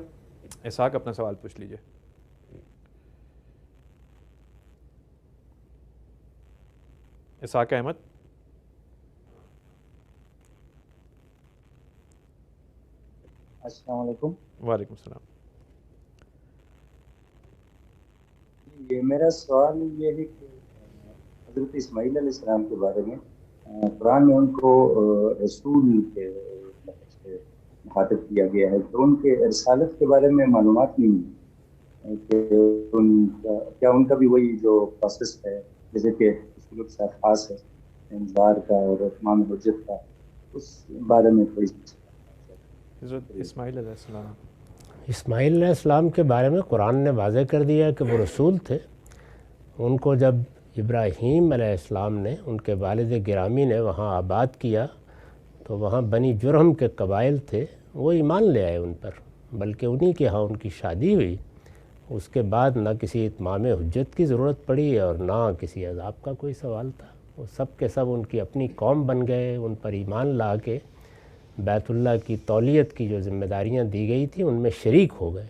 اسحاق اپنا سوال پوچھ لیجیے۔ اسحاق احمد۔ السلام علیکم۔ وعلیکم السلام۔ یہ میرا سوال یہ ہے کہ حضرت اسماعیل علیہ السلام کے بارے میں قرآن میں ان کو رسول کے مخاطب کیا گیا ہے، تو ان کے رسالت کے بارے میں معلومات نہیں ہے کہ کیا ان کا بھی وہی جو پروسیس ہے جیسے کہ رسول کے ساتھ خاص ہے انذار کا اور اتمام حجت کا، اس بارے میں تھوڑی حضرت اسماعیل علیہ السلام۔ اسماعیل علیہ السلام کے بارے میں قرآن نے واضح کر دیا کہ وہ رسول تھے۔ ان کو جب ابراہیم علیہ السلام نے، ان کے والد گرامی نے وہاں آباد کیا تو وہاں بنی جرہم کے قبائل تھے، وہ ایمان لے آئے ان پر، بلکہ انہی کے ہاں ان کی شادی ہوئی۔ اس کے بعد نہ کسی اتمام حجت کی ضرورت پڑی اور نہ کسی عذاب کا کوئی سوال تھا۔ وہ سب کے سب ان کی اپنی قوم بن گئے، ان پر ایمان لا کے بیت اللہ کی تولیت کی جو ذمہ داریاں دی گئی تھیں ان میں شریک ہو گئے۔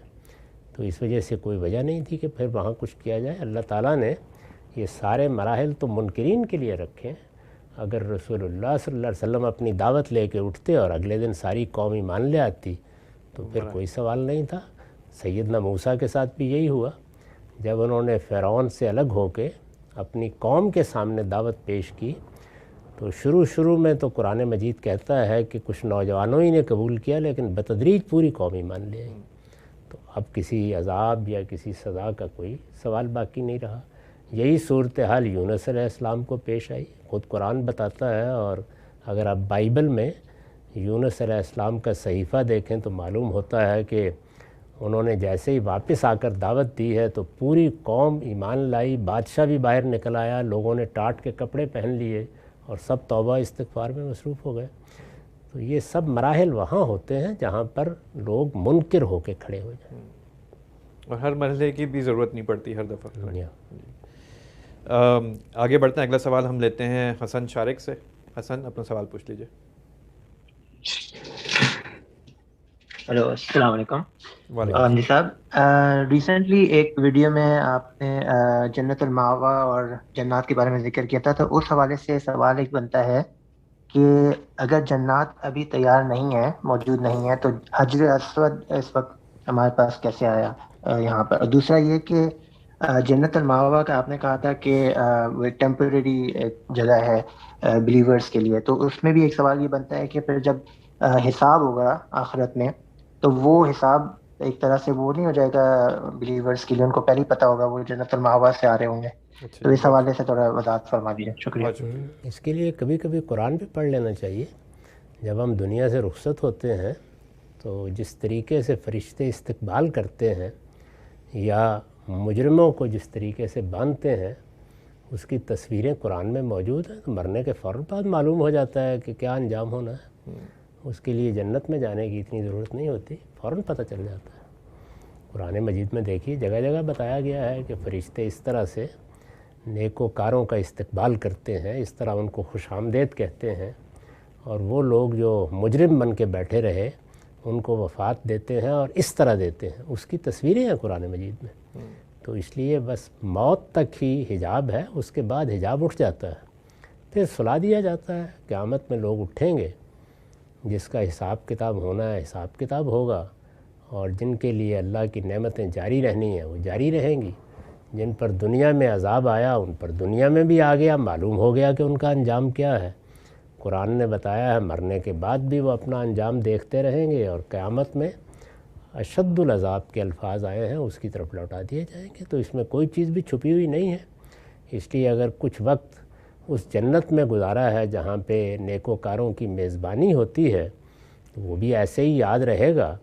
تو اس وجہ سے کوئی وجہ نہیں تھی کہ پھر وہاں کچھ کیا جائے۔ اللہ تعالیٰ نے یہ سارے مراحل تو منکرین کے لیے رکھے، اگر رسول اللہ صلی اللہ علیہ وسلم اپنی دعوت لے کے اٹھتے اور اگلے دن ساری قوم ایمان لے آتی تو پھر کوئی سوال نہیں تھا۔ سیدنا موسیٰ کے ساتھ بھی یہی ہوا، جب انہوں نے فرعون سے الگ ہو کے اپنی قوم کے سامنے دعوت پیش کی تو شروع میں تو قرآن مجید کہتا ہے کہ کچھ نوجوانوں ہی نے قبول کیا، لیکن بتدریج پوری قوم ایمان لے آئی۔ تو اب کسی عذاب یا کسی سزا کا کوئی سوال باقی نہیں رہا۔ یہی صورتحال یونس علیہ السلام کو پیش آئی، خود قرآن بتاتا ہے، اور اگر آپ بائبل میں یونس علیہ السلام کا صحیفہ دیکھیں تو معلوم ہوتا ہے کہ انہوں نے جیسے ہی واپس آ کر دعوت دی ہے تو پوری قوم ایمان لائی، بادشاہ بھی باہر نکل آیا، لوگوں نے ٹاٹ کے کپڑے پہن لیے اور سب توبہ استغفار میں مصروف ہو گئے۔ تو یہ سب مراحل وہاں ہوتے ہیں جہاں پر لوگ منکر ہو کے کھڑے ہو جائیں، اور ہر مرحلے کی بھی ضرورت نہیں پڑتی ہر دفعہ۔ آگے بڑھتے ہیں، اگلا سوال ہم لیتے ہیں حسن شارق سے۔ حسن، اپنا سوال پوچھ لیجئے۔ ہلو، السلام علیکم جی صاحب۔ ریسنٹلی ایک ویڈیو میں آپ نے جنت المأویٰ اور جنات کے بارے میں ذکر کیا تھا، تو اس حوالے سے سوال ایک بنتا ہے کہ اگر جنات ابھی تیار نہیں ہے، موجود نہیں ہے، تو حجر اسود اس وقت ہمارے پاس کیسے آیا یہاں پر؟ دوسرا یہ کہ جنت المأویٰ کا آپ نے کہا تھا کہ وہ ایک ٹیمپریری جگہ ہے بلیورز کے لیے، تو اس میں بھی ایک سوال یہ بنتا ہے کہ پھر جب حساب ہوگا آخرت میں تو وہ حساب ایک طرح سے وہ نہیں ہو جائے گا بلیورز کے لیے، ان کو پہلے ہی پتہ ہوگا وہ جنت المأویٰ سے آ رہے ہوں گے؟ تو اس حوالے سے تھوڑا وضاحت فرما دیجیے، شکریہ۔ اس کے لیے کبھی کبھی قرآن بھی پڑھ لینا چاہیے۔ جب ہم دنیا سے رخصت ہوتے ہیں تو جس طریقے سے فرشتے استقبال کرتے ہیں یا مجرموں کو جس طریقے سے باندھتے ہیں، اس کی تصویریں قرآن میں موجود ہیں۔ تو مرنے کے فوراً بعد معلوم ہو جاتا ہے کہ کیا انجام ہونا ہے۔ اس کے لیے جنت میں جانے کی اتنی ضرورت نہیں ہوتی، فوراً پتہ چل جاتا ہے۔ قرآن مجید میں دیکھیے جگہ جگہ بتایا گیا ہے کہ فرشتے اس طرح سے نیکوکاروں کا استقبال کرتے ہیں، اس طرح ان کو خوش آمدید کہتے ہیں، اور وہ لوگ جو مجرم بن کے بیٹھے رہے ان کو وفات دیتے ہیں اور اس طرح دیتے ہیں۔ اس کی تصویریں ہیں قرآن مجید میں۔ تو اس لیے بس موت تک ہی حجاب ہے، اس کے بعد حجاب اٹھ جاتا ہے، پھر سلا دیا جاتا ہے۔ قیامت میں لوگ اٹھیں گے، جس کا حساب کتاب ہونا ہے حساب کتاب ہوگا، اور جن کے لیے اللہ کی نعمتیں جاری رہنی ہیں وہ جاری رہیں گی، جن پر دنیا میں عذاب آیا ان پر دنیا میں بھی آ گیا، معلوم ہو گیا کہ ان کا انجام کیا ہے۔ قرآن نے بتایا ہے مرنے کے بعد بھی وہ اپنا انجام دیکھتے رہیں گے، اور قیامت میں اشد العذاب کے الفاظ آئے ہیں اس کی طرف لوٹا دیے جائیں گے۔ تو اس میں کوئی چیز بھی چھپی ہوئی نہیں ہے۔ اس لیے اگر کچھ وقت اس جنت میں گزارا ہے جہاں پہ نیکوکاروں کی میزبانی ہوتی ہے تو وہ بھی ایسے ہی یاد رہے گا،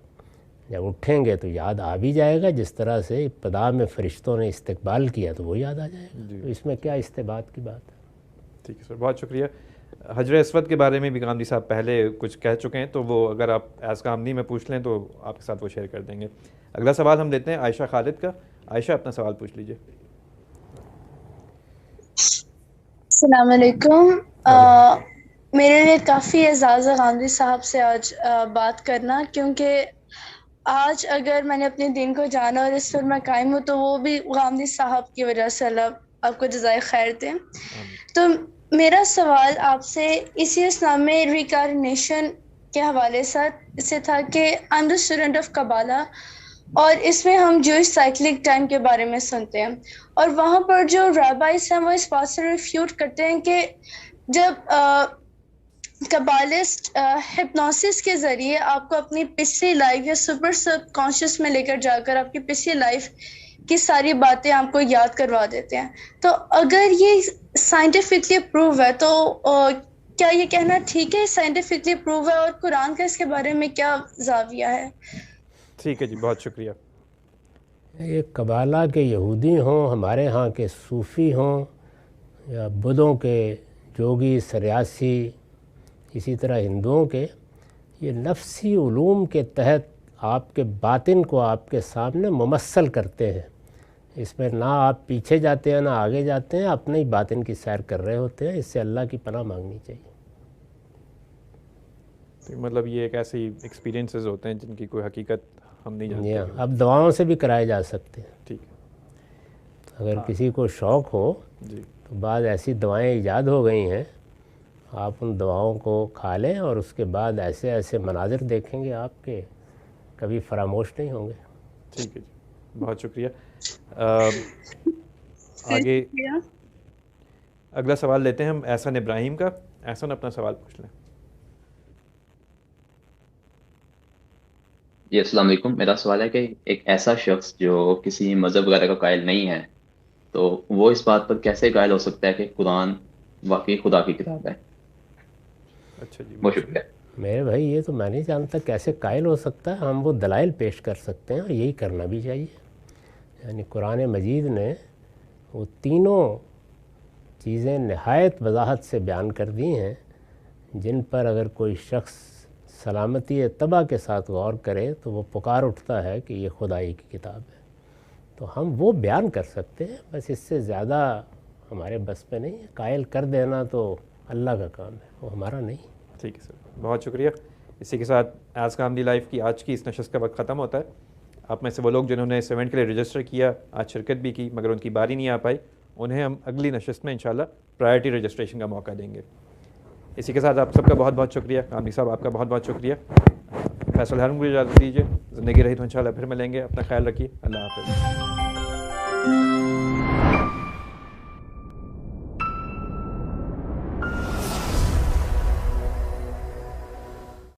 جب اٹھیں گے تو یاد آ بھی جائے گا، جس طرح سے ابتدا میں فرشتوں نے استقبال کیا تو وہ یاد آ جائے گا۔ تو اس میں کیا استبعاد کی بات ہے؟ ٹھیک ہے سر، بہت شکریہ۔ حجر اسود کے بارے میں بھی غامدی صاحب پہلے کچھ کہہ چکے ہیں، تو وہ اگر آپ ایز غامدی میں پوچھ لیں تو آپ کے ساتھ وہ شیئر کر دیں گے۔ اگلا سوال ہم لیتے ہیں عائشہ خالد کا۔ عائشہ، اپنا سوال پوچھ لیجئے۔ السلام علیکم۔ میرے لیے کافی اعزاز ہے غامدی صاحب سے آج بات کرنا، کیونکہ آج اگر میں نے اپنے دین کو جانا اور اس پر میں قائم ہوں تو وہ بھی غامدی صاحب کی وجہ سے، اللہ آپ کو جزائے خیر دیں۔ تو میرا سوال آپ سے اسی اسلام میں ریکارنیشن کے حوالے سے تھا کہ I am the student of Kabbalah, اور اس میں ہم جوئش سائیکلک ٹائم کے بارے میں سنتے ہیں، اور وہاں پر جو رابائز ہیں وہ اس بات سے ریفیوٹ کرتے ہیں کہ جب کبالسٹ ہپنوسس کے ذریعے آپ کو اپنی پچھلی لائف یا سپر سب کانشیس میں لے کر جا کر آپ کی پچھلی لائف کی ساری باتیں آپ کو یاد کروا دیتے ہیں، تو اگر یہ سائنٹیفکلی پروو ہے تو کیا یہ کہنا ٹھیک ہے سائنٹیفکلی پروو ہے، اور قرآن کا اس کے بارے میں کیا زاویہ ہے؟ ٹھیک ہے جی، بہت شکریہ۔ یہ قبالہ کے یہودی ہوں، ہمارے ہاں کے صوفی ہوں، یا بدھوں کے جوگی سریاسی، اسی طرح ہندوؤں کے، یہ نفسی علوم کے تحت آپ کے باطن کو آپ کے سامنے ممثل کرتے ہیں۔ اس میں نہ آپ پیچھے جاتے ہیں نہ آگے جاتے ہیں، اپنے ہی باطن کی سیر کر رہے ہوتے ہیں۔ اس سے اللہ کی پناہ مانگنی چاہیے۔ مطلب یہ ایک ایسی ایکسپیرینسز ہوتے ہیں جن کی کوئی حقیقت ہم نہیں جانتے۔ اب دواؤں سے بھی کرائے جا سکتے ہیں۔ ٹھیک، اگر کسی کو شوق ہو تو بعض ایسی دوائیں ایجاد ہو گئی ہیں آپ ان دعاؤں کو کھا لیں اور اس کے بعد ایسے ایسے مناظر دیکھیں گے آپ کے کبھی فراموش نہیں ہوں گے. ٹھیک ہے جی، بہت شکریہ. آگے اگلا سوال لیتے ہیں ہم احسن ابراہیم کا. احسن اپنا سوال پوچھ لیں. جی السلام علیکم. میرا سوال ہے کہ ایک ایسا شخص جو کسی مذہب وغیرہ کا قائل نہیں ہے تو وہ اس بات پر کیسے قائل ہو سکتا ہے کہ قرآن واقعی خدا کی کتاب ہے؟ اچھا جی، بہت شکریہ. میرے بھائی یہ تو میں نہیں جانتا کیسے قائل ہو سکتا ہے. ہم وہ دلائل پیش کر سکتے ہیں اور یہی کرنا بھی چاہیے. یعنی قرآن مجید نے وہ تینوں چیزیں نہایت وضاحت سے بیان کر دی ہیں جن پر اگر کوئی شخص سلامتی طبع کے ساتھ غور کرے تو وہ پکار اٹھتا ہے کہ یہ خدائی کی کتاب ہے. تو ہم وہ بیان کر سکتے ہیں، بس اس سے زیادہ ہمارے بس میں نہیں ہے. قائل کر دینا تو اللہ کا کام ہے، وہ ہمارا نہیں. ٹھیک ہے سر، بہت شکریہ. اسی کے ساتھ ایز کامدی لائف کی آج کی اس نشست کا وقت ختم ہوتا ہے. آپ میں سے وہ لوگ جنہوں نے اس ایونٹ کے لیے رجسٹر کیا، آج شرکت بھی کی مگر ان کی باری نہیں آ پائی، انہیں ہم اگلی نشست میں انشاءاللہ پرائرٹی رجسٹریشن کا موقع دیں گے. اسی کے ساتھ آپ سب کا بہت بہت شکریہ. کاملی صاحب آپ کا بہت بہت شکریہ. فیصل ہارون کو اجازت دیجیے. زندگی رہی تو انشاءاللہ پھر ملیں گے. اپنا خیال رکھیے. اللہ حافظ.